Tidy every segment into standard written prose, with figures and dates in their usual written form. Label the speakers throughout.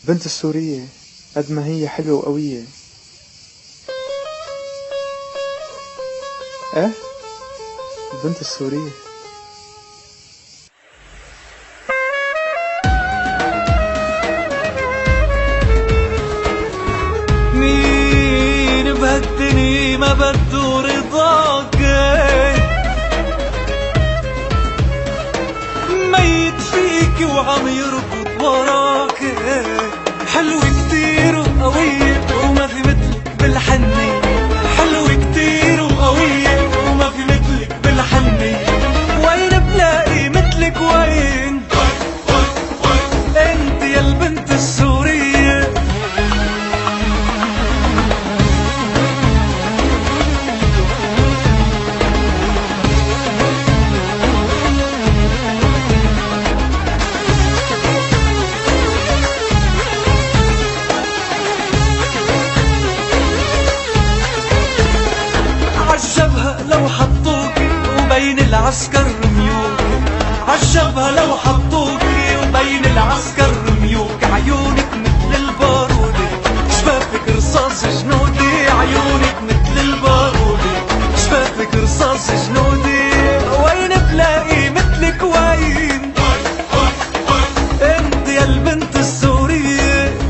Speaker 1: بنت السورية قد ما هي حلوة وقوية. ايه البنت السورية.
Speaker 2: مين بهالدنيا ما بده رضاك، ميت فيك وعم يركض وراك، حلوة كتير وقوية وما في مثلك بالحنية، حلوة كتير وقوية وما في مثلك بالحنية، وين بلاقي مثلك وين؟ انت يا البنت السورية. عالجبهة لو حطوكي وبين العسكر رميوكي، عالجبهة لو حطوكي وبين العسكر رميوكي، عيونك مثل البارودة شفافك رصاص جنودي، عيونك مثل البارودة شفافك رصاص جنودي، وين بلاقي مثلك وين؟ انت يا البنت السورية.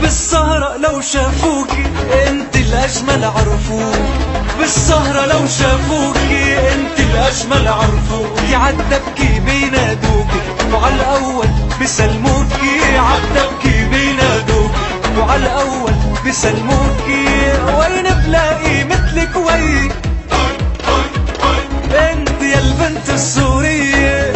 Speaker 2: بالسهرة لو شافوكي انت الاجمل عرفوك، بالسهرة لو شافوكي انت الاجمل عرفوكي، عالدبكي بينادوكي وعالاول بسلموكي، عالدبكي بينادوكي وعالاول بسلموكي، وين بلاقي مثلك وين؟ انت يا البنت السورية.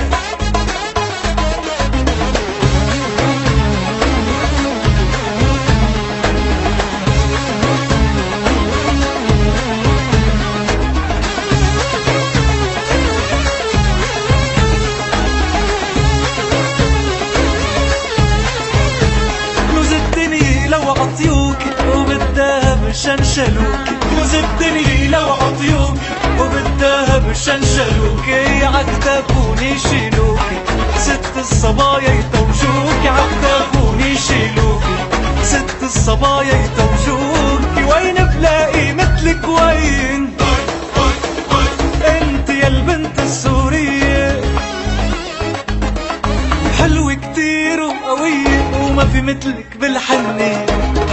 Speaker 2: لو عطيوكي وبالذهب شنشلوكي، كنوز الدنيا لو عطيوكي وبالذهب شنشلوكي، عكتافون يشيلوكي ست الصبايا يتوجوكي، عكتافون يشيلوكي ست الصبايا يتوجوكي، وين بلاقي مثلك وين؟ انت يا البنت السورية. حلوة كتير وقوية وما في مثلك بالحنية،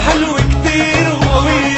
Speaker 2: حلوة كتير وقوية